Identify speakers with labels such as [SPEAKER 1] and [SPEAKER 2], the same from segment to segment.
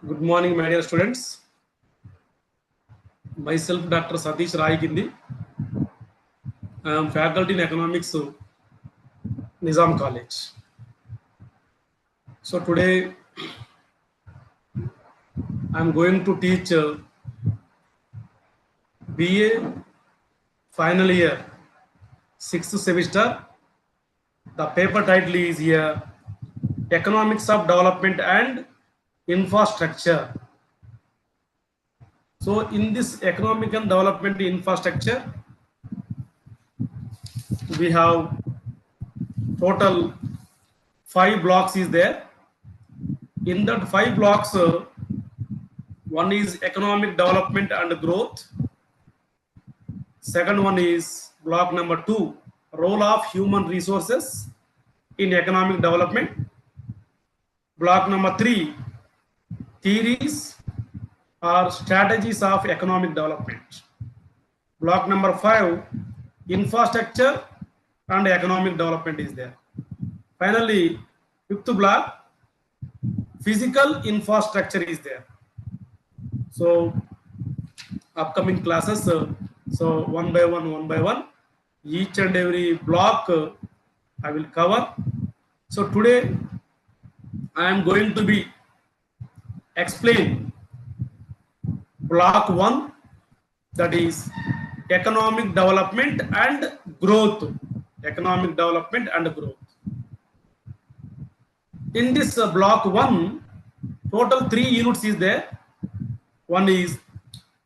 [SPEAKER 1] Good morning, my dear students. Myself, Dr. Satish Raigindi. I am faculty in economics, Nizam College. So today, I am going to teach BA final year, 6th semester. The paper title is here, Economics of Development and Infrastructure. So in this economic and development infrastructure, we have total 5 blocks is there. In that 5 blocks, one is economic development and growth. Second one is block number 2, role of human resources in economic development. Block number 3, theories or strategies of economic development. Block number 5, infrastructure and economic development is there. Finally, 5th block, physical infrastructure is there. So upcoming classes, so one by one, each and every block I will cover. So today I am going to be explain block 1, that is economic development and growth. Economic development and growth. In this block 1, total 3 units is there. One is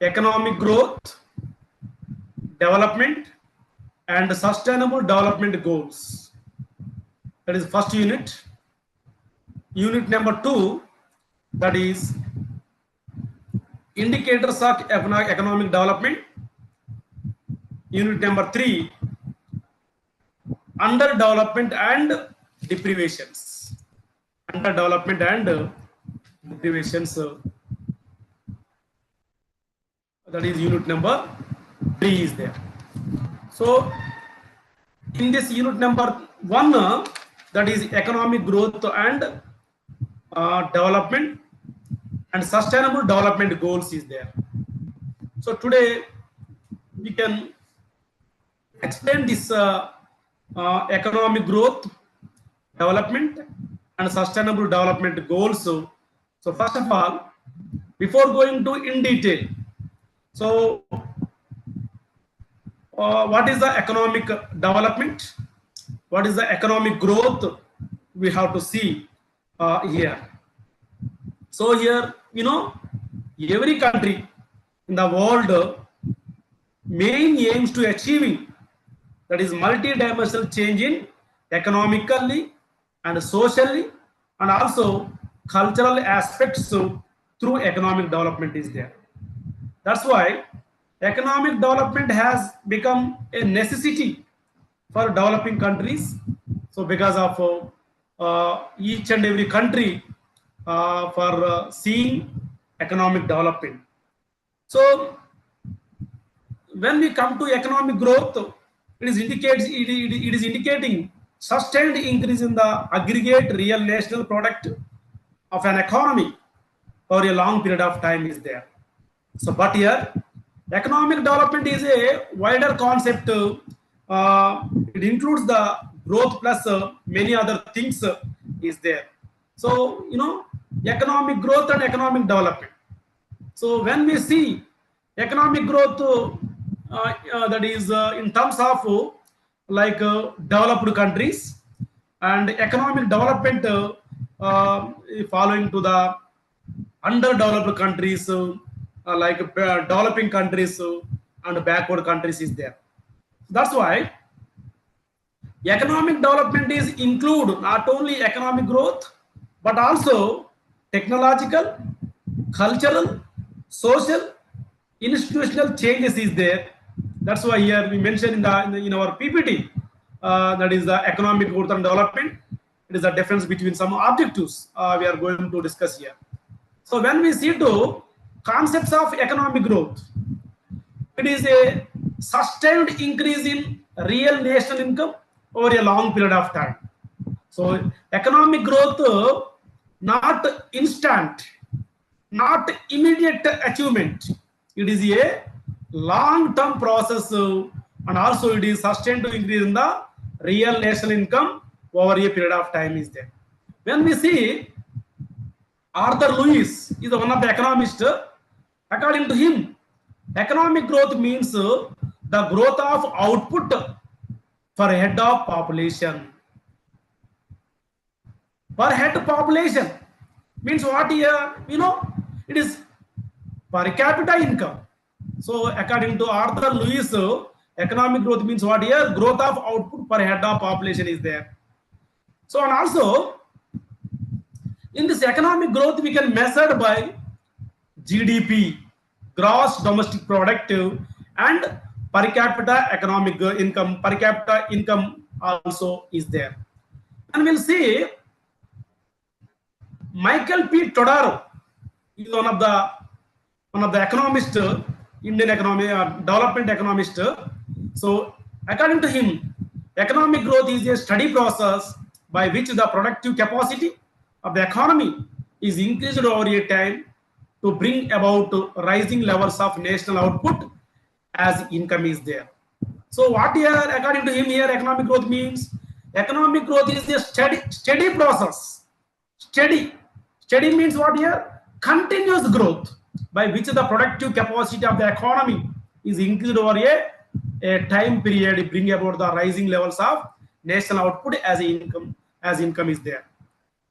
[SPEAKER 1] economic growth, development and sustainable development goals. That is first unit. Unit number 2, that is indicators of economic development. Unit number 3, underdevelopment and deprivations. Underdevelopment and deprivations. That is unit number 3 is there. So in this unit number 1, that is economic growth and development and sustainable development goals is there. So today we can explain this economic growth, development and sustainable development goals. So first of all, before going to in detail, so what is the economic development? What is the economic growth? We have to see here. So here, every country in the world main aims to achieving, that is multi-dimensional change in economically and socially and also cultural aspects through economic development is there. That's why economic development has become a necessity for developing countries. So because of each and every country for seeing economic development. So when we come to economic growth, it is indicating sustained increase in the aggregate real national product of an economy for a long period of time is there. So but here economic development is a wider concept. It includes the growth plus many other things is there. So economic growth and economic development. So when we see economic growth, that is in terms of like developed countries, and economic development following to the underdeveloped countries, like developing countries and backward countries is there. That's why economic development is include not only economic growth but also technological, cultural, social, institutional changes is there. That's why here we mentioned in our PPT, that is the economic growth and development. It is the difference between some objectives we are going to discuss here. So when we see to concepts of economic growth, it is a sustained increase in real national income over a long period of time. So economic growth not instant, not immediate achievement. It is a long-term process, and also it is sustained to increase in the real national income over a period of time is there. When we see Arthur Lewis is one of the economists, according to him, economic growth means the growth of output per head of population. Per head population means what here? It is per capita income. So according to Arthur Lewis, economic growth means what here? Growth of output per head of population is there. So, and also in this economic growth we can measure by GDP, gross domestic product, and per capita economic income. Per capita income also is there. And we'll see Michael P. Todaro is one of the economists, Indian economy development economist. So according to him, economic growth is a steady process by which the productive capacity of the economy is increased over a time to bring about rising levels of national output as income is there. So what here, according to him, here economic growth means economic growth is a steady process. Steady means what here? Continuous growth by which the productive capacity of the economy is increased over a time period, bring about the rising levels of national output as income is there.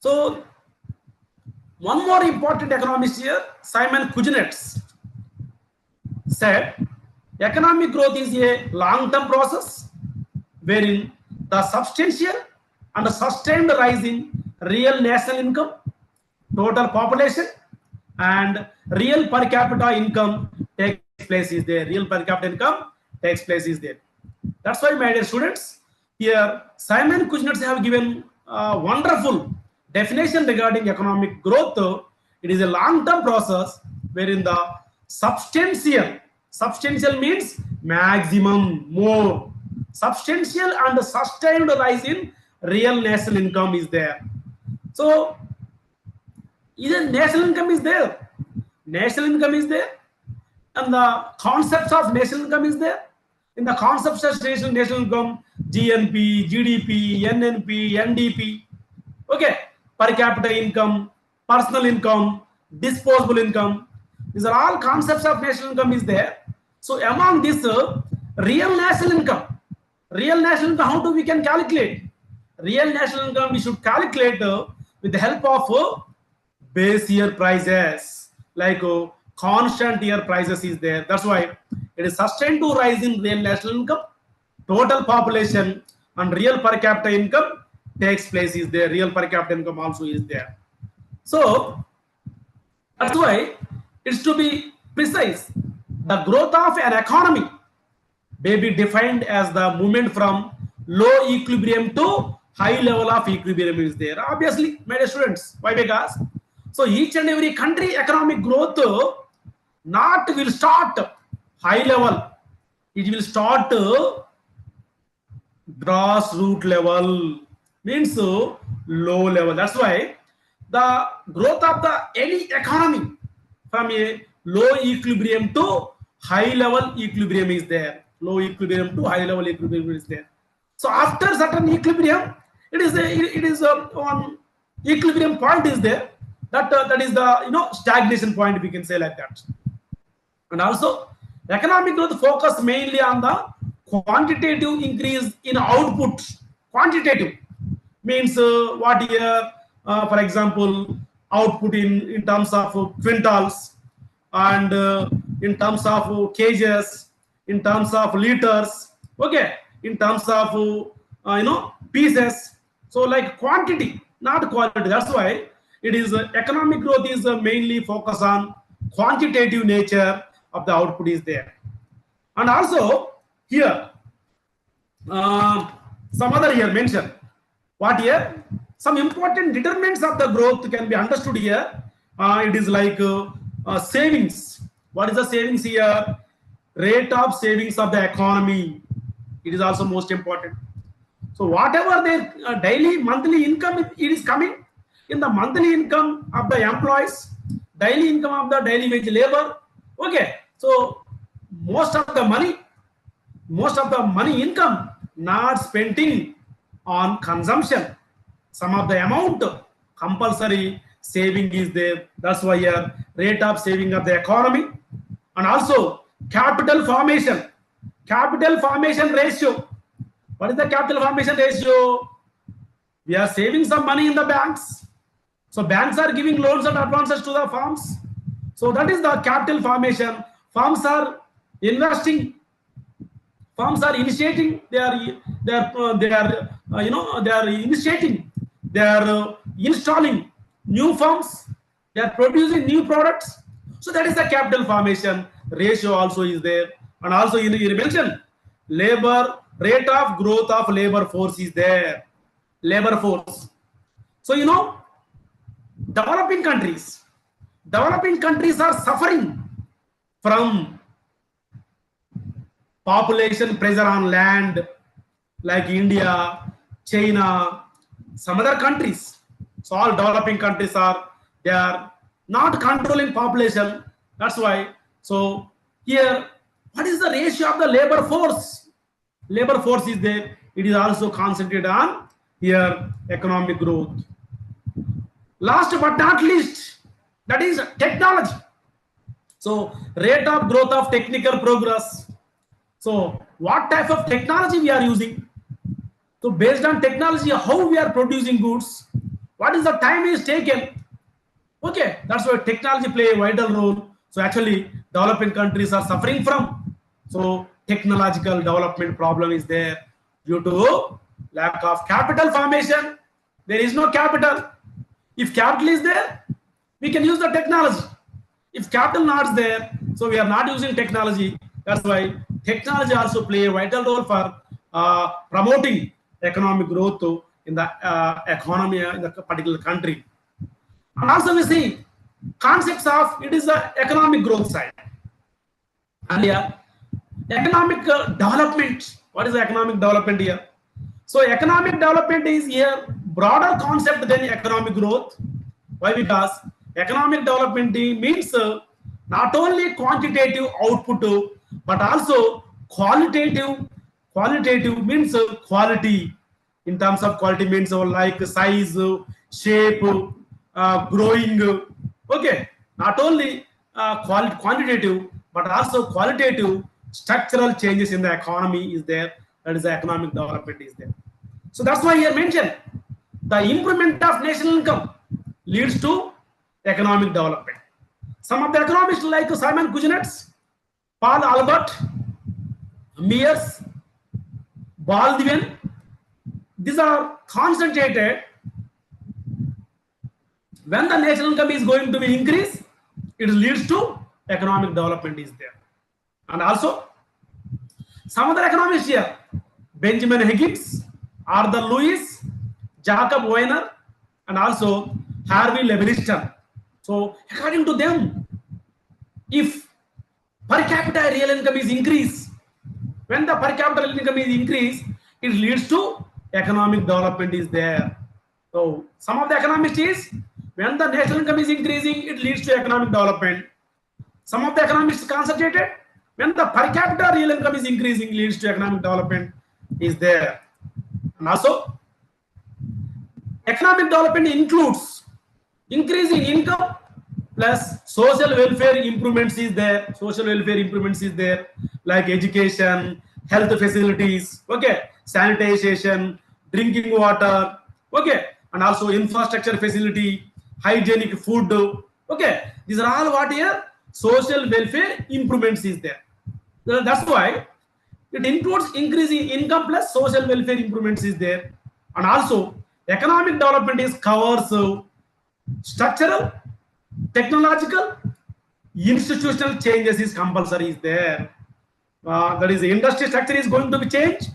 [SPEAKER 1] So one more important economist here, Simon Kuznets, said economic growth is a long-term process wherein the substantial and sustained rise in real national income, total population, and real per capita income takes place is there. Real per capita income takes place is there. That's why, my dear students, here Simon Kuznets have given a wonderful definition regarding economic growth. It is a long-term process wherein the substantial means maximum, more, substantial and sustained rise in real national income is there. So even national income is there, and the concepts of national income is there. In the concepts of national income, GNP, GDP, NNP, NDP, okay, per capita income, personal income, disposable income, these are all concepts of national income is there. So among this, real national income, how do we can calculate? Real national income we should calculate with the help of base year prices, like constant year prices is there. That's why it is sustained to rise in real national income, total population, and real per capita income takes place is there. Real per capita income also is there. So that's why it's to be precise. The growth of an economy may be defined as the movement from low equilibrium to high level of equilibrium is there. Obviously, my dear students, why? Because so each and every country economic growth not will start high level, it will start grassroots level, means low level. That's why the growth of any economy from a low equilibrium to high level equilibrium is there. Low equilibrium to high level equilibrium is there. So after certain equilibrium, it is one equilibrium point is there. That is the stagnation point, we can say like that. And also economic growth focus mainly on the quantitative increase in output. Quantitative means what here, for example, output in terms of quintals, and in terms of cages, in terms of liters, okay, in terms of pieces. So like quantity, not quality. That's why it is economic growth is mainly focused on quantitative nature of the output is there. And also here some other here mentioned, what here, some important determinants of the growth can be understood here. It is like savings. What is the savings here? Rate of savings of the economy, it is also most important. So whatever their daily monthly income it is coming, in the monthly income of the employees, daily income of the daily wage labor. Okay, so most of the money income not spending on consumption. Some of the amount compulsory saving is there. That's why your rate of saving of the economy. And also capital formation ratio. What is the capital formation ratio? We are saving some money in the banks, so banks are giving loans and advances to the firms. So that is the capital formation. Firms are investing, firms are initiating, they are initiating, they are installing new firms, they are producing new products. So that is the capital formation ratio also is there. And also you mentioned labor, rate of growth of labor force is there. Labor force. So developing countries are suffering from population pressure on land, like India, China, some other countries. So all developing countries they are not controlling population. That's why. So here, what is the ratio of the labor force? Labor force is there. It is also concentrated on here economic growth. Last but not least, that is technology. So rate of growth of technical progress. So what type of technology we are using? So based on technology, how we are producing goods, what is the time is taken? Okay, that's why technology play a vital role. So actually, developing countries are suffering from. So technological development problem is there due to lack of capital formation. There is no capital. If capital is there, we can use the technology. If capital not there, so we are not using technology. That's why technology also play a vital role for promoting economic growth in the economy in the particular country. And also we see concepts of it is the economic growth side. And yeah, economic development. What is the economic development here? So economic development is here broader concept than economic growth. Why? Because economic development means not only quantitative output but also qualitative. Qualitative means quality. In terms of quality means like size, shape, growing. Okay, not only quantitative but also qualitative. Structural changes in the economy is there. That is the economic development is there. So that's why here mentioned the improvement of national income leads to economic development. Some of the economists like Simon Kuznets, Paul Albert, Mears, Baldwin, these are concentrated when the national income is going to be increased, it leads to economic development is there. And also some other economists here, Benjamin Higgins, Arthur Lewis, Jacob Weiner, and also Harvey Levinston. So according to them, if per capita real income is increased, when the per capita real income is increased, it leads to economic development is there. So some of the economists is when the national income is increasing, it leads to economic development. Some of the economists concentrated when the per capita real income is increasing, leads to economic development is there. And also economic development includes increasing income plus social welfare improvements is there. Social welfare improvements is there like education, health facilities, okay, sanitation, drinking water, okay, and also infrastructure facility, hygienic food, okay. These are all what here social welfare improvements is there. That's why it includes increasing income plus social welfare improvements is there. And also economic development is covers structural, technological, institutional changes is compulsory is there. That is the industry structure is going to be changed,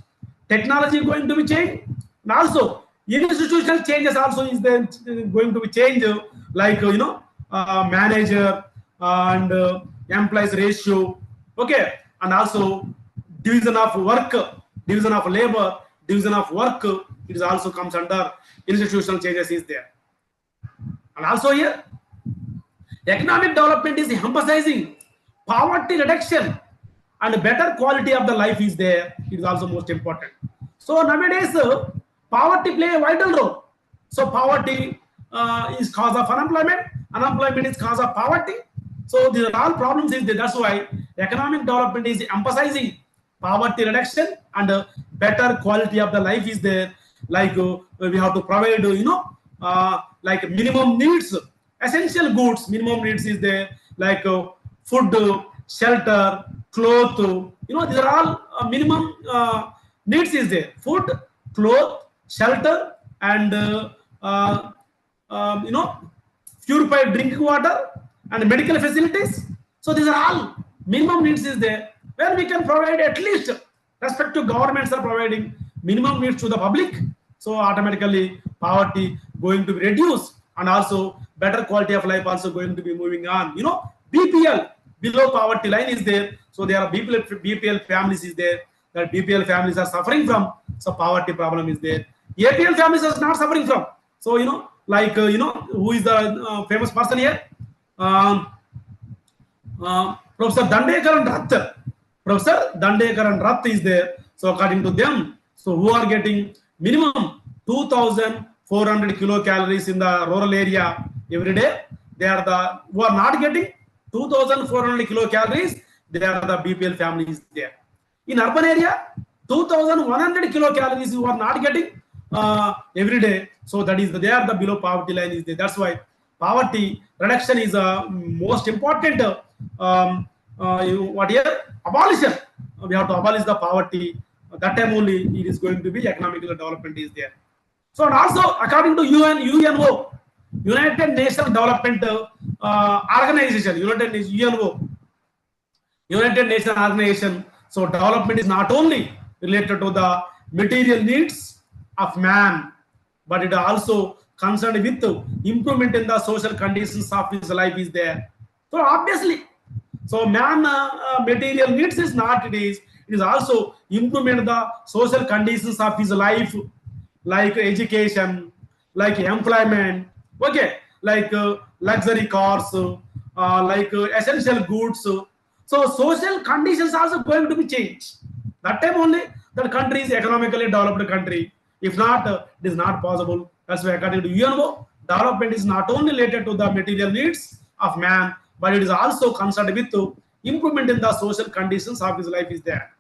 [SPEAKER 1] technology is going to be changed, and also institutional changes also is then going to be changed, like manager and employees ratio, okay, and also division of work, division of labor, division of work, it is also comes under institutional changes is there. And also here Economic development is emphasizing poverty reduction and better quality of the life is there. It is also most important. So nowadays, poverty play a vital role. So poverty is cause of unemployment. Unemployment is cause of poverty. So these are all problems is there. That's why economic development is emphasizing poverty reduction and better quality of the life is there. Like we have to provide, like minimum needs, essential goods. Minimum needs is there, like food, shelter, cloth. These are all minimum needs is there. Food, cloth, shelter, and purified drinking water and medical facilities. So these are all minimum needs is there. Where we can provide at least respective governments are providing minimum needs to the public. So automatically poverty going to be reduced and also better quality of life also going to be moving on. BPL, below poverty line is there. So there are BPL families is there. That BPL families are suffering from. So poverty problem is there. APL families are not suffering from. So who is the famous person here? Professor Dandekar and Rath. Professor Dandekar and Rath is there. So according to them, so who are getting minimum 2,400 kilocalories in the rural area every day, they are the who are not getting 2,400 kilocalories. They are the BPL families there. In urban area, 2,100 kilocalories you are not getting every day. So that is they are the below poverty line is there. That's why poverty reduction is a most important. What here? Abolition. We have to abolish the poverty. That time only it is going to be economical development is there. So and also according to UNO, United Nations Development Organization, United Nations Organization. So development is not only related to the material needs of man, but it also concerned with improvement in the social conditions of his life is there. So obviously, so man material needs is not it is also improvement the social conditions of his life, like education, like employment, okay, like luxury cars, like essential goods. So social conditions also going to be changed. That time only the country is economically developed country. If not, it is not possible. That's why according to UNO, development is not only related to the material needs of man, but it is also concerned with improvement in the social conditions of his life is there.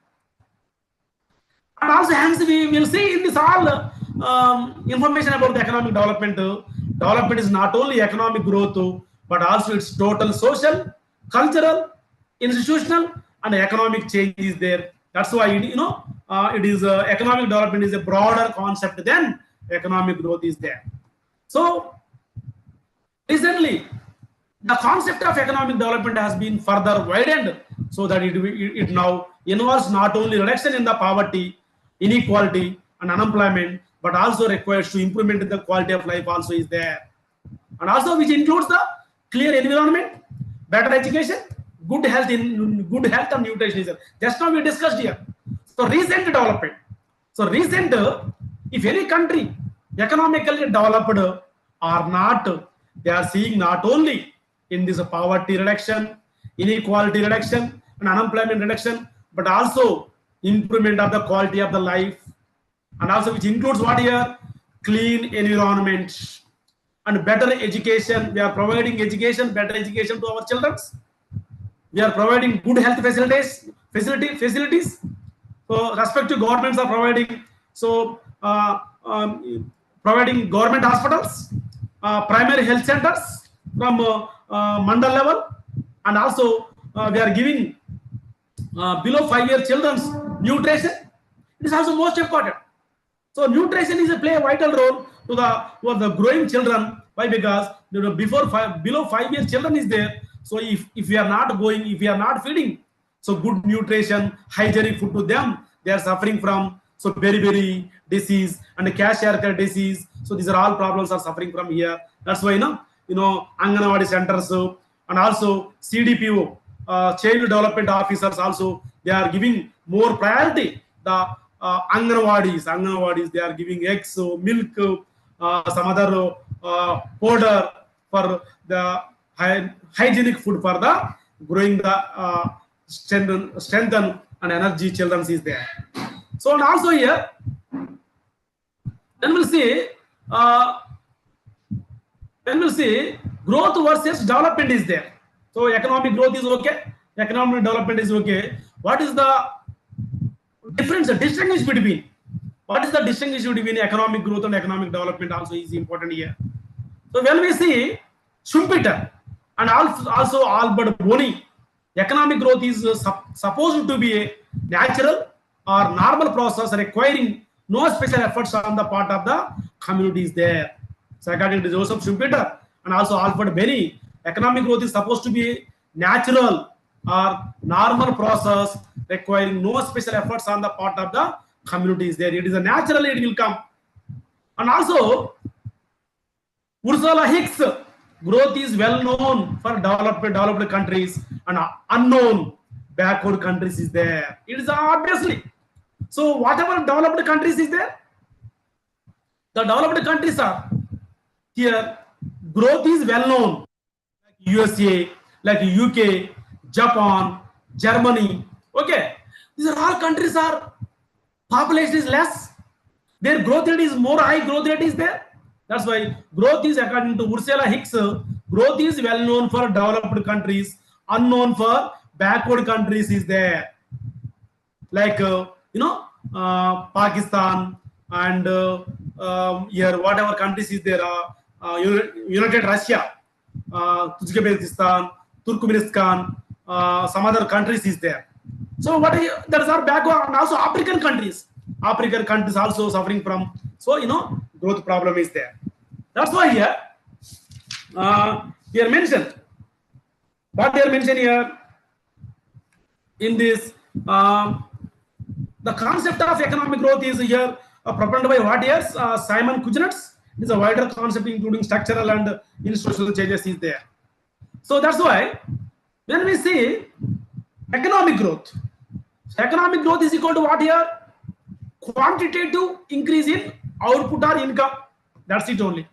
[SPEAKER 1] And also hence we will see in this all information about the economic development. Development is not only economic growth, but also its total social, cultural, institutional, and economic change is there. That's why it is economic development is a broader concept than economic growth is there. So recently, the concept of economic development has been further widened so that it now involves not only reduction in the poverty, inequality, and unemployment, but also requires to improvement in the quality of life also is there. And also which includes the clear environment, better education, good health and nutrition. Just now we discussed here. So recent development. So recent, if any country economically developed or not, they are seeing not only in this poverty reduction, inequality reduction, and unemployment reduction, but also improvement of the quality of the life, and also which includes what here? Clean environment and better education. We are providing education, better education to our children. We are providing good health facilities. So respective governments are providing, so providing government hospitals, primary health centers from mandal level, and also we are giving below 5-year children's nutrition. It is also most important. So nutrition is play a vital role to the growing children. Why? Because below 5-year children is there. So if we are not feeding so good nutrition, hygienic food to them, they are suffering from so beriberi disease and Kwashiorkor disease. So these are all problems are suffering from here. That's why Anganwadi centers and also CDPO, child development officers also, they are giving more priority. The Anganwadis, they are giving eggs, milk, some other powder for the hygienic food for the growing the strengthen and energy children is there. So and also here then we'll see growth versus development is there. So economic growth is okay, economic development is okay. What is the difference, the distinguish between, what is the distinguish between economic growth and economic development also is important here. So when we see Schumpeter and also Albert Boni, economic growth is supposed to be a natural or normal process requiring no special efforts on the part of the communities there. So according to Joseph Schumpeter and also Alfred Boni, economic growth is supposed to be a natural or normal process requiring no special efforts on the part of the communities there. It is a naturally it will come. And also Ursula Hicks, growth is well known for developed countries and unknown backward countries is there. It is obviously. So whatever developed countries is there, the developed countries are here, growth is well known, like USA, like UK, Japan, Germany. Okay, these are all countries are population is less, their growth rate is more high, growth rate is there. That's why growth is, according to Ursula Hicks, growth is well known for developed countries, unknown for backward countries is there. Like Pakistan and here whatever countries is there, United Russia, Uzbekistan, Turkmenistan, some other countries is there. So what is, there are backward, and also African countries also suffering from, so growth problem is there. That's why here here mentioned, what they are mentioned here in this the concept of economic growth is here proposed by what here Simon Kuznets. It is a wider concept including structural and institutional changes is there. So that's why when we see economic growth, is equal to what here? Quantitative increase in output or income. That's it only.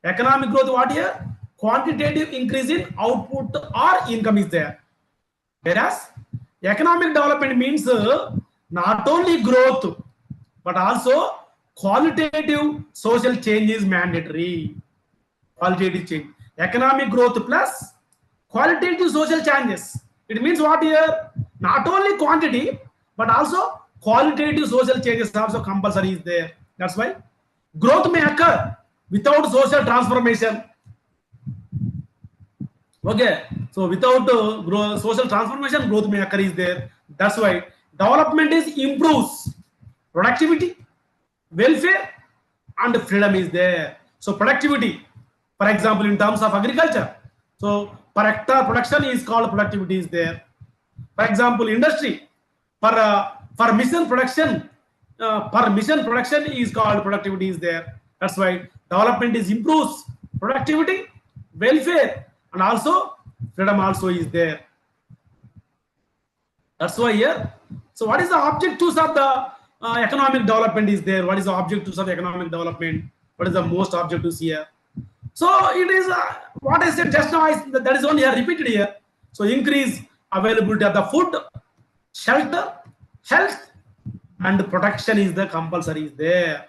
[SPEAKER 1] Economic growth what here? Quantitative increase in output or income is there. Whereas economic development means not only growth but also qualitative social change is mandatory. Qualitative change. Economic growth plus qualitative social changes. It means what here? Not only quantity but also qualitative social changes also compulsory is there. That's why growth may occur without social transformation. Okay, so without social transformation, growth may occur is there. That's why development is improves productivity, welfare, and freedom is there. So productivity, for example, in terms of agriculture, so per hectare production is called productivity is there. For example, industry, for mission production is called productivity is there. That's why development is improves productivity, welfare, and also freedom also is there. That's why here, so what is the objectives of the economic development is there? What is the objectives of economic development? What is the most objectives here? So it is what I said just now, that is only here repeated here. So increase availability of the food, shelter, health, and protection is the compulsory is there.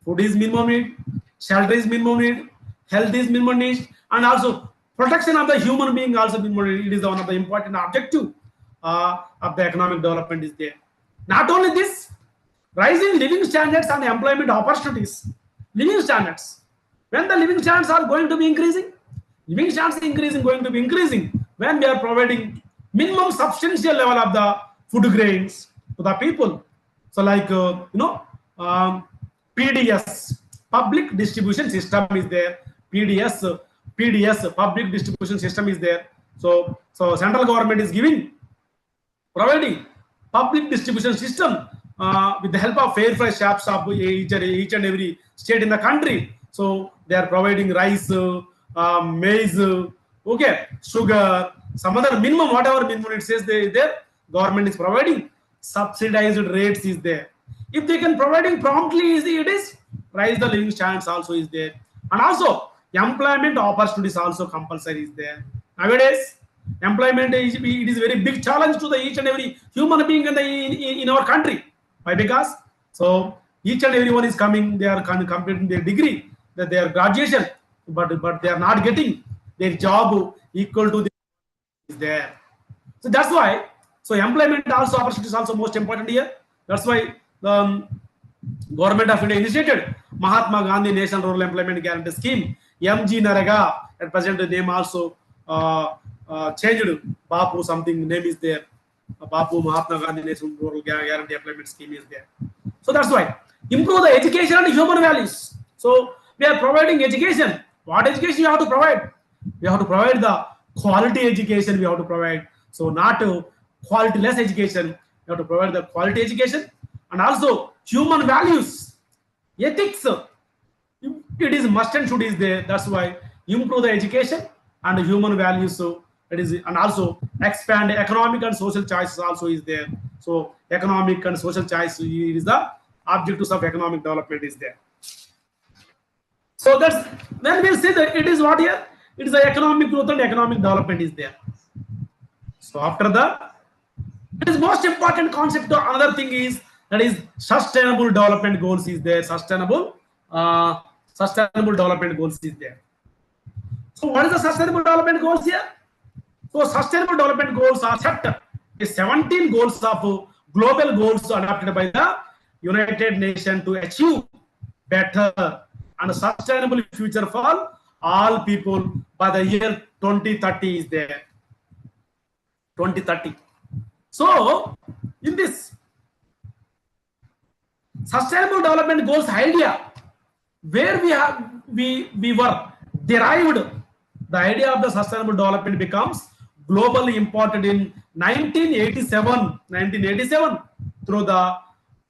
[SPEAKER 1] Food is minimum need, shelter is minimum need, health is minimum need, and also protection of the human being also minimum need. It is one of the important objective of the economic development is there. Not only this, rising living standards and employment opportunities. Living standards. When the living standards are going to be increasing, living standards going to be increasing when we are providing minimum substantial level of the food grains to the people. So like PDS, public distribution system is there. PDS, public distribution system is there. So central government is providing public distribution system with the help of fair price shops of each and every state in the country. So they are providing rice, maize, okay, sugar, some other minimum, whatever minimum it says there, government is providing. Subsidized rates is there. If they can providing promptly, it is rise the living standards also is there. And also employment opportunities also compulsory is there. Nowadays, employment is, it is very big challenge to the each and every human being in our country. Why? Because so each and everyone is coming, they are completing their degree, that their graduation, but they are not getting their job equal to the is there. So that's why. So employment also opportunity is also most important here. That's why the Government of India initiated Mahatma Gandhi National Rural Employment Guarantee Scheme, MG Naraga. At present, the name also changed. Bapu something name is there. Bapu Mahatma Gandhi National Rural Guarantee Employment Scheme is there. So that's why improve the education and human values. So we are providing education. What education you have to provide? We have to provide the quality education. We have to provide. So not quality less education. We have to provide the quality education and also human values, ethics. It is must and should is there. That's why improve the education and human values. So it is, and also expand economic and social choices also is there. So economic and social choice is the objectives of economic development is there. So that's when we'll say that it is what here. It is the economic growth and economic development is there. So after that, it is most important concept. Another thing is that is sustainable development goals is there. Sustainable development goals is there. So what is the sustainable development goals here? So sustainable development goals are set. 17 goals of global goals adopted by the United Nations to achieve better and sustainable future for all people by the year 2030 is there. 2030. So in this sustainable development goals idea, where we were derived, the idea of the sustainable development becomes globally important in 1987 through the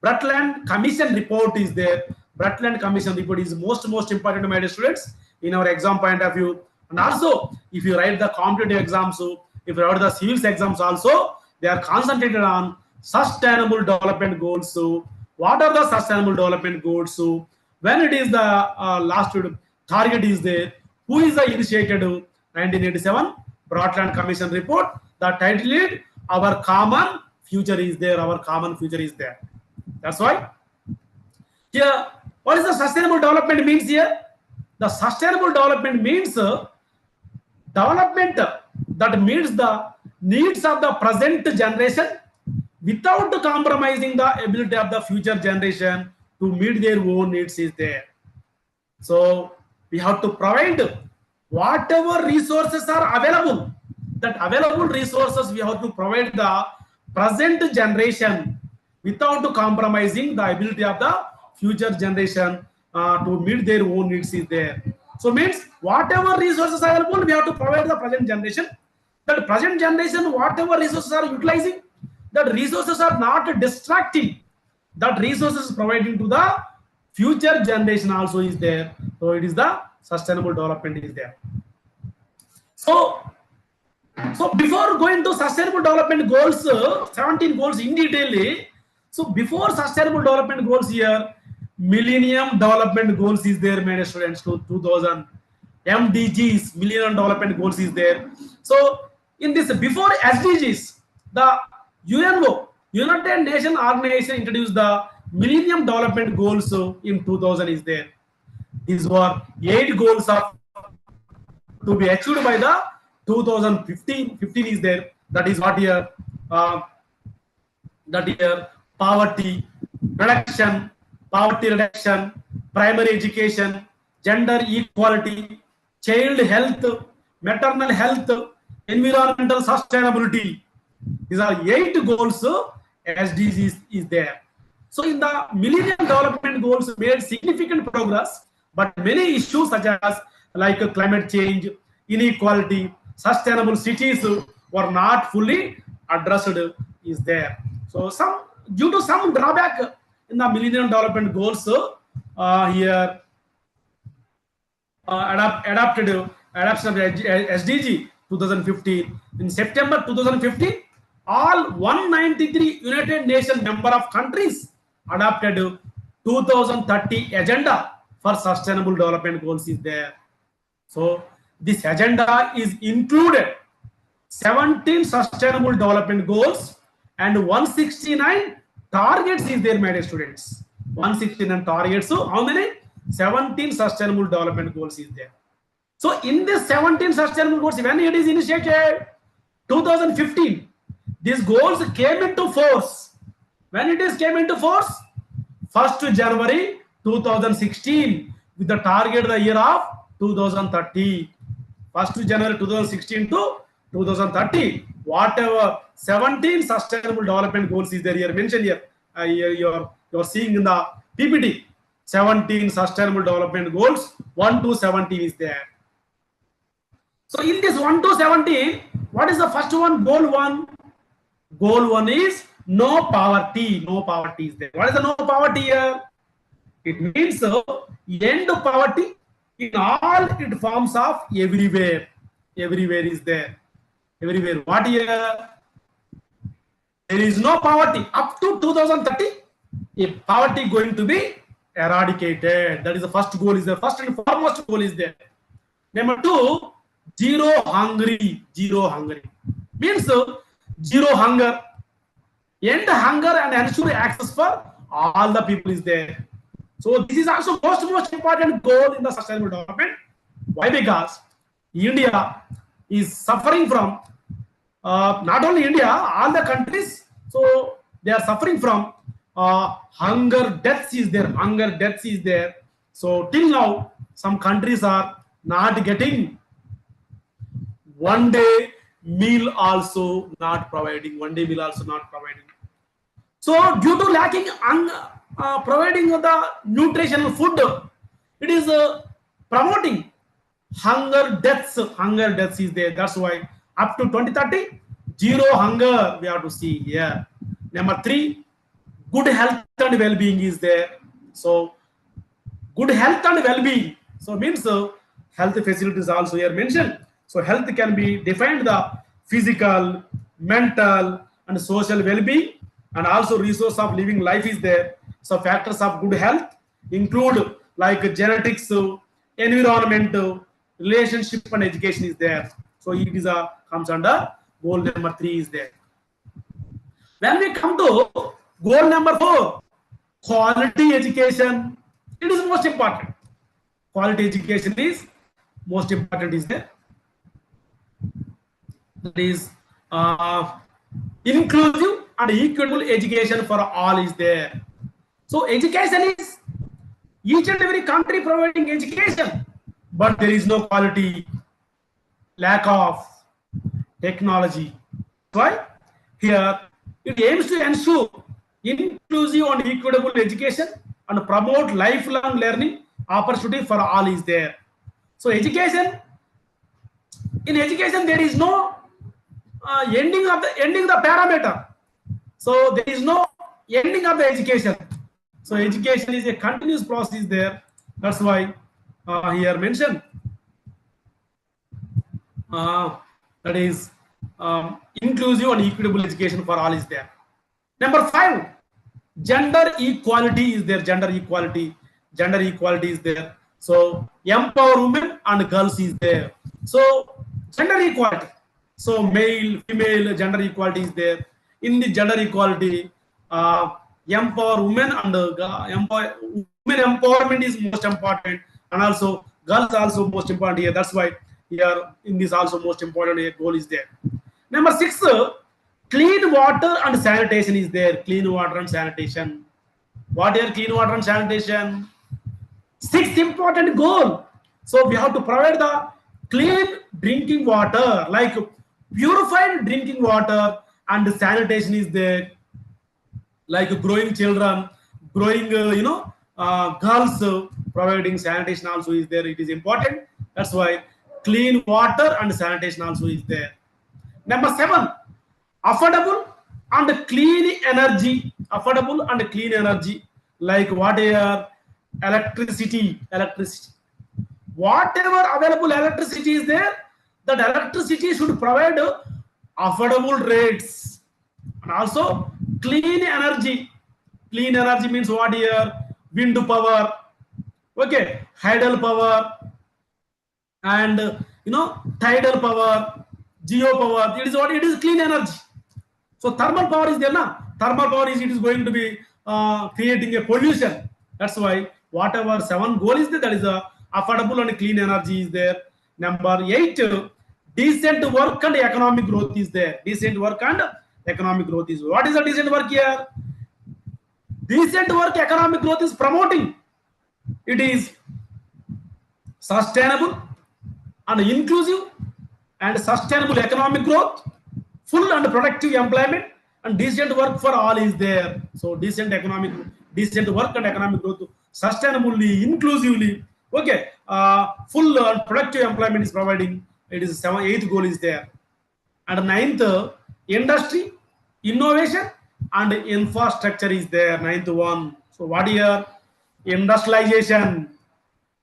[SPEAKER 1] Brundtland Commission report is there. Brundtland Commission report is most important, my dear students, in our exam point of view. And also, if you write the competitive exams, if you write the civils exams also, they are concentrated on sustainable development goals. So what are the sustainable development goals? So when it is the last target is there, who is the initiated 1987 Brundtland Commission report? The title is Our Common Future is there. Our common future is there. That's why here, what is the sustainable development means here? The sustainable development means development that meets the needs of the present generation without compromising the ability of the future generation to meet their own needs is there. So we have to provide whatever resources are available. That available resources we have to provide the present generation without compromising the ability of the future generation to meet their own needs is there. So means whatever resources are available, we have to provide the present generation. That present generation, whatever resources are utilizing, that resources are not distracting. That resources providing to the future generation also is there. So it is the sustainable development is there. So before going to sustainable development goals, 17 goals in detail. So before sustainable development goals here, Millennium Development Goals is there, my students, to 2000. MDGs, Millennium Development Goals is there. So in this, before SDGs, the UNO, United Nations Organization, introduced the Millennium Development Goals in 2000 is there. These were 8 goals of to be achieved by the 2015. 15 is there. That is what here. That year, poverty reduction, primary education, gender equality, child health, maternal health, environmental sustainability. These are 8 goals. SDGs is there. So in the Millennium Development Goals made significant progress, but many issues such as like climate change, inequality, sustainable cities were not fully addressed is there. So due to some drawback in the Millennium Development Goals, here adoption of SDG 2015. In September 2015, all 193 United Nations member of countries adopted 2030 agenda for sustainable development goals is there. So this agenda is included 17 sustainable development goals and 169 targets is there, my dear students. 169 targets. So how many? 17 sustainable development goals is there. So in this 17 sustainable goals, when it is initiated 2015, these goals came into force. When it is came into force, 1st January 2016 with the target the year of 2030. 1st January 2016 to 2030. Whatever 17 sustainable development goals is there here mentioned here. You're seeing in the PPT. 17 sustainable development goals. 1 to 17 is there. So in this 1 to 17, what is the first one? Goal 1. Goal 1 is no poverty. No poverty is there. What is the no poverty here? It means end poverty in all its forms of everywhere. Everywhere is there. Everywhere. What year? There is no poverty. Up to 2030, if poverty going to be eradicated. That is the first goal is there. First and foremost goal is there. Number 2, zero hungry. Zero hungry. Means zero hunger. End hunger and ensure access for all the people is there. So this is also most important goal in the sustainable development. Why? Because India is suffering from not only India, all the countries. So they are suffering from hunger deaths is there. Hunger deaths is there. So till now, some countries are not getting one day meal also not providing. One day meal also not providing. So due to lacking providing the nutritional food, it is promoting hunger deaths. Hunger deaths is there. That's why up to 2030, zero hunger we have to see here. Number 3, good health and well-being is there. So good health and well-being. So means health facilities also here mentioned. So health can be defined the physical, mental, and social well-being, and also resource of living life is there. So factors of good health include like genetics, environment, relationship, and education is there. So it is comes under goal number 3 is there. When we come to goal number 4, quality education, it is most important. Quality education is most important is there. That is inclusive and equitable education for all is there. So education is each and every country providing education, but there is no quality, lack of technology. Why? Here it aims to ensure inclusive and equitable education and promote lifelong learning opportunity for all is there. So education, in education there is no ending the parameter. So there is no ending of the education. So education is a continuous process there. That's why here mentioned that is inclusive and equitable education for all is there. Number 5, gender equality is there. Gender equality is there. So empower women and girls is there. So gender equality. So male, female, gender equality is there. In the gender equality, empower women and women empowerment is most important, and also girls also most important here. That's why here in this also most important here goal is there. Number 6, clean water and sanitation is there. Clean water and sanitation. What is clean water and sanitation? 6th important goal. So we have to provide the clean drinking water, like purified drinking water, and sanitation is there, like growing children, growing girls, providing sanitation also is there. It is important. That's why clean water and sanitation also is there. Number 7, affordable and clean energy. Affordable and clean energy, like what are electricity. Whatever available electricity is there, that electricity should provide affordable rates, and also clean energy. Clean energy means what here? Wind power, okay, tidal power, and tidal power, geo power. It is what it is, clean energy. So thermal power is there, na? Thermal power is, it is going to be creating a pollution. That's why whatever 7 goal is there, that is a affordable and clean energy is there. Number 8, decent work and economic growth is there. Decent work and economic growth is. What is the decent work here? Decent work economic growth is promoting. It is sustainable and inclusive and sustainable economic growth, full and productive employment, and decent work for all is there. So decent work and economic growth, sustainably, inclusively. Okay, full and productive employment is providing. It is 8th goal is there. And 9th, industry, innovation, and infrastructure is there. 9th one. So what here? Industrialization.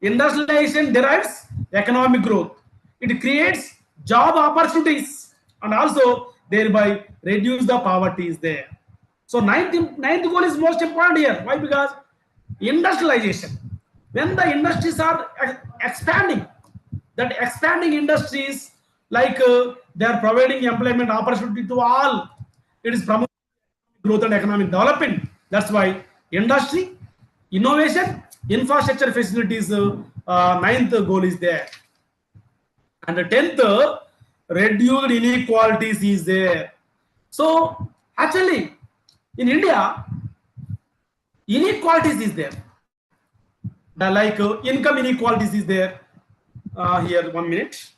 [SPEAKER 1] Industrialization derives economic growth. It creates job opportunities and also thereby reduce the poverty is there. So ninth goal is most important here. Why? Because industrialization. When the industries are expanding, that expanding industries, like they are providing employment opportunity to all. It is promoting growth and economic development. That's why industry, innovation, infrastructure facilities, 9th goal is there. And the 10th, reduced inequalities is there. So actually in India, inequalities is there. The like income inequalities is there. Here, 1 minute.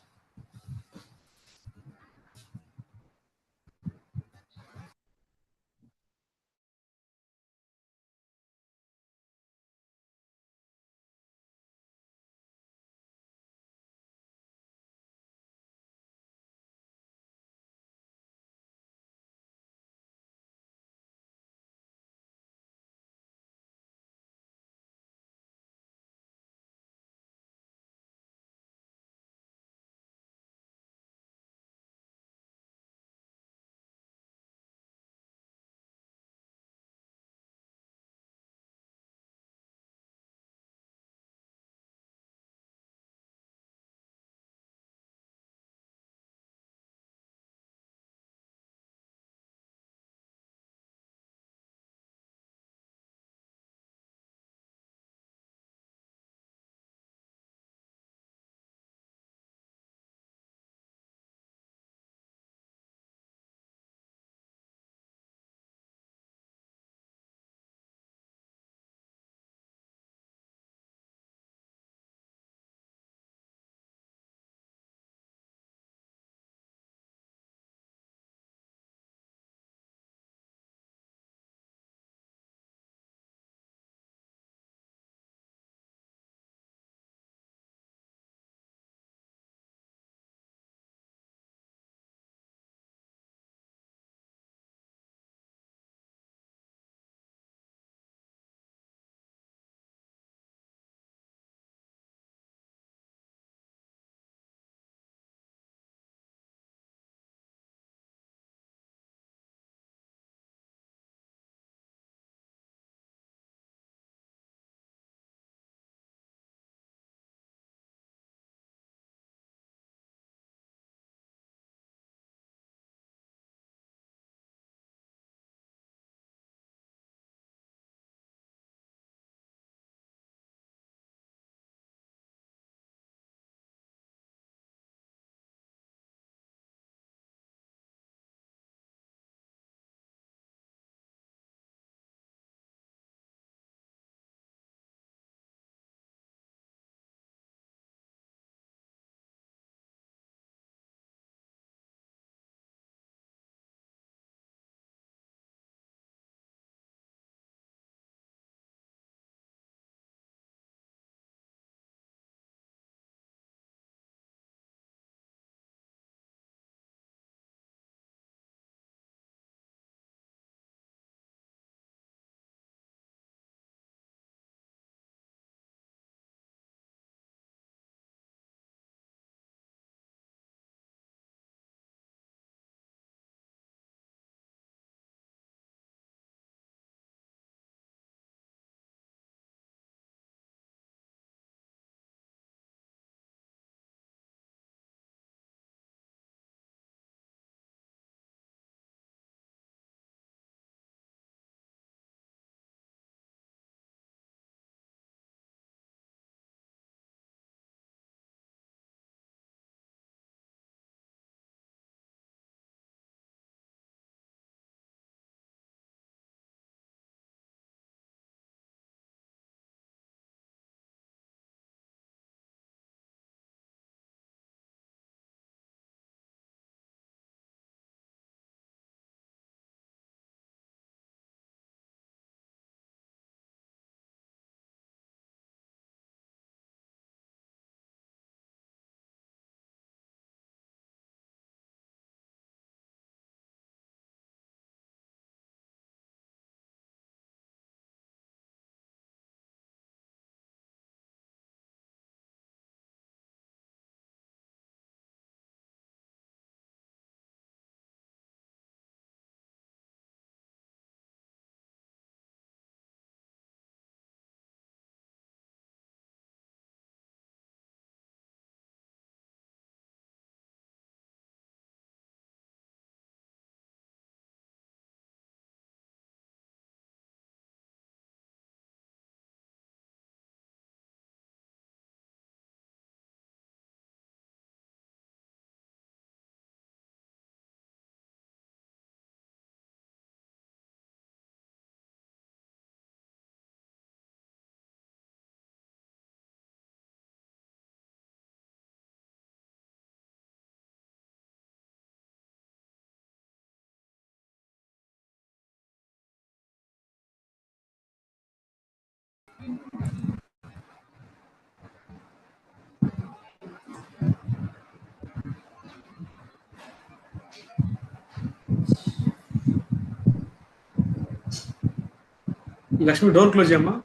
[SPEAKER 1] Lakshmi, door close amma.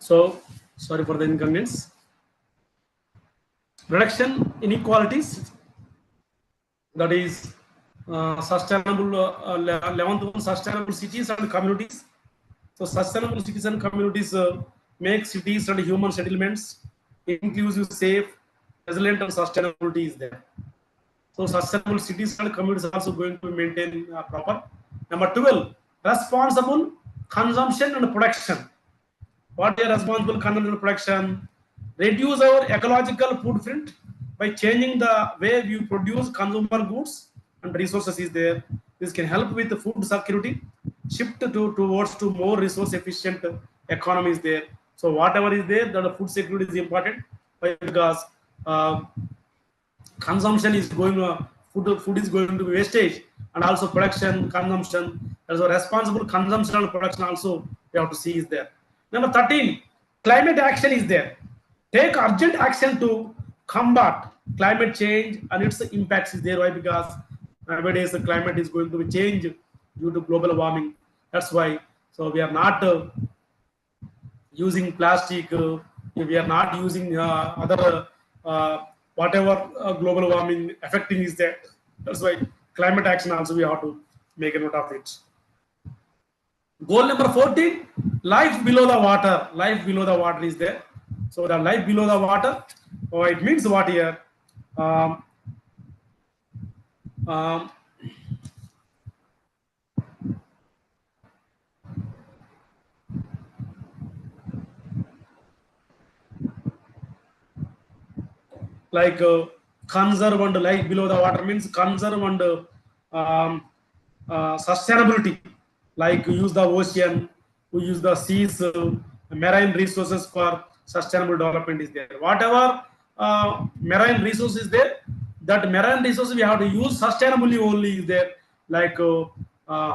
[SPEAKER 1] So sorry for the inconvenience. Reduction inequalities, that is sustainable 11th one, sustainable cities and communities. So sustainable cities and communities make cities and human settlements inclusive, safe, resilient, and sustainability is there. So sustainable cities and communities are also going to maintain proper. Number 12, responsible consumption and production. What is responsible consumption and production? Reduce our ecological footprint by changing the way we produce consumer goods and resources is there. This can help with the food security, shift towards to more resource efficient economy is there. So whatever is there, the food security is important because consumption is going food is going to be wastage, and also production consumption, also responsible consumption and production also we have to see is there. Number 13, climate action is there. Take urgent action to combat climate change and its impacts is there. Why? Because nowadays the climate is going to be changed due to global warming. That's why. So we are not using plastic, we are not using other whatever global warming affecting is there. That's why climate action also we have to make a note of it. Goal number 14, life below the water. Life below the water is there. So the life below the water, it means what here? Um, um, like conserve and life below the water means conserve and sustainability, like use the ocean, we use the seas, marine resources for sustainable development is there. Whatever marine resources is there, that marine resources we have to use sustainably only is there, like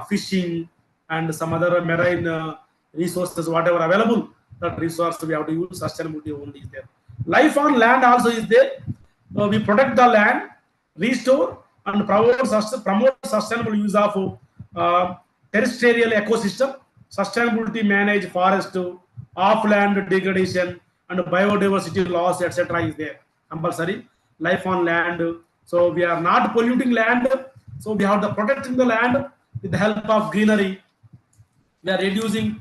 [SPEAKER 1] fishing and some other marine resources, whatever available, that resource we have to use sustainability only is there. Life on land also is there. We protect the land, restore and promote sustainable use of terrestrial ecosystem, sustainability manage forest, off-land degradation and biodiversity loss, etc. is there. Compulsory life on land. So we are not polluting land. So we have to protecting the land with the help of greenery. We are reducing,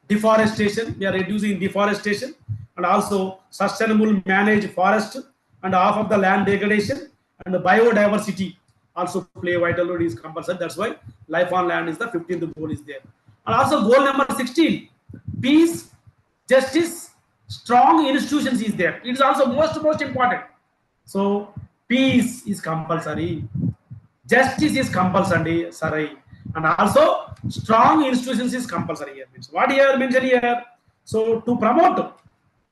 [SPEAKER 1] deforestation. We are reducing deforestation and also sustainable manage forest and half of the land degradation and the biodiversity also play vital role is compulsory. That's why life on land is the 15th goal is there. And also goal number 16, peace, justice, strong institutions is there. It is also most important. So peace is compulsory, justice is compulsory, sorry, and also strong institutions is compulsory here. What here mentioned here? So to promote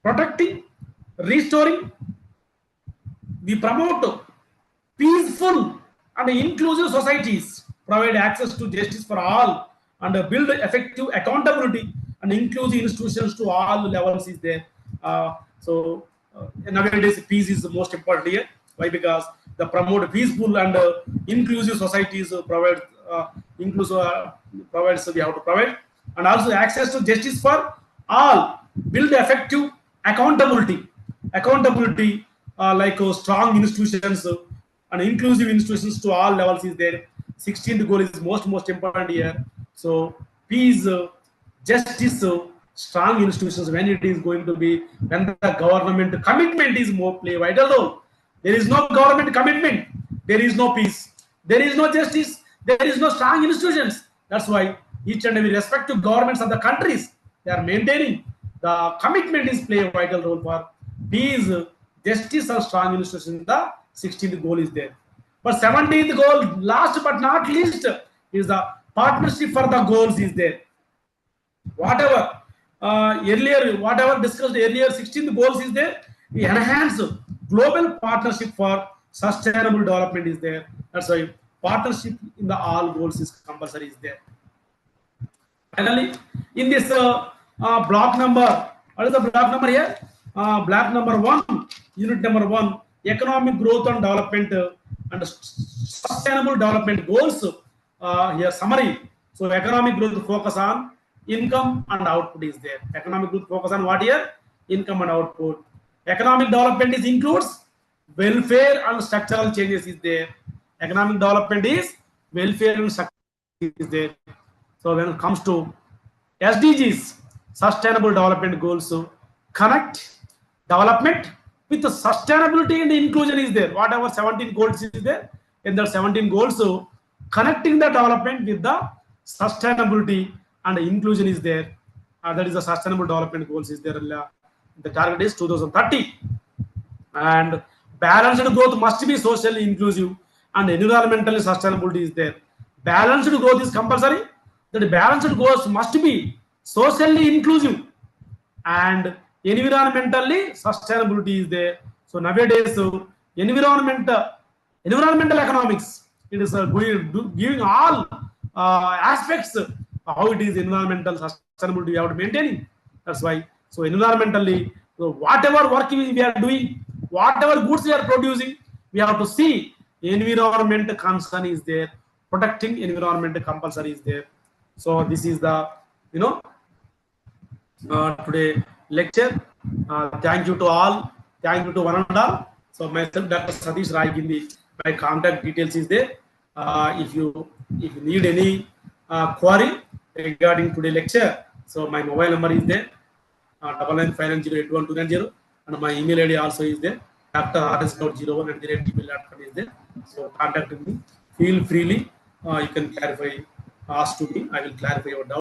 [SPEAKER 1] protecting, restoring, we promote peaceful and inclusive societies, provide access to justice for all, and build effective accountability and inclusive institutions to all levels is there. Nowadays peace is the most important here. Why? Because the promote peaceful and inclusive societies provide inclusive provides, we have to provide, and also access to justice for all, build effective accountability like strong institutions and inclusive institutions to all levels is there. 16th goal is most important here. So peace, justice, strong institutions, when it is going to be, when the government commitment is more play vital role. There is no government commitment, there is no peace, there is no justice, there is no strong institutions. That's why each and every respective governments of the countries, they are maintaining. The commitment is play a vital role for peace, justice, and strong institutions. The 16th goal is there. But 17th goal, last but not least, is the partnership for the goals is there. Whatever whatever discussed earlier, 16th goals is there. We enhance global partnership for sustainable development is there. That's why partnership in the all goals is compulsory is there. Finally, in this block number, what is the block number here? Block number 1, unit number 1, economic growth and development and sustainable development goals. Here summary. So economic growth focus on income and output is there. Economic growth focus on what here? Income and output. Economic development is includes welfare and structural changes is there. Economic development is welfare and structural is there. So when it comes to SDGs, Sustainable Development Goals, connect development with the sustainability and inclusion is there. Whatever 17 goals is there, in the 17 goals, so connecting the development with the sustainability and inclusion is there. That is the Sustainable Development Goals is there. The target is 2030. And balanced growth must be socially inclusive and environmentally sustainability is there. Balanced growth is compulsory. That balanced growth must be socially inclusive and environmentally sustainability is there. So nowadays, environmental economics, it is giving all aspects how it is environmental sustainability we have to maintain. That's why. So environmentally, so whatever work we are doing, whatever goods we are producing, we have to see environment concern is there. Protecting environment compulsory is there. So this is the today lecture. Thank you to all. Thank you to one and all. So myself, Dr. Satish Rai Gindi. My contact details is there. If you need any query regarding today lecture, so my mobile number is there. 9959081290, and my email ID also is there. drrs.01@gmail.com is there. So contact me. Feel freely. You can clarify. Ask to me. I will clarify your doubt.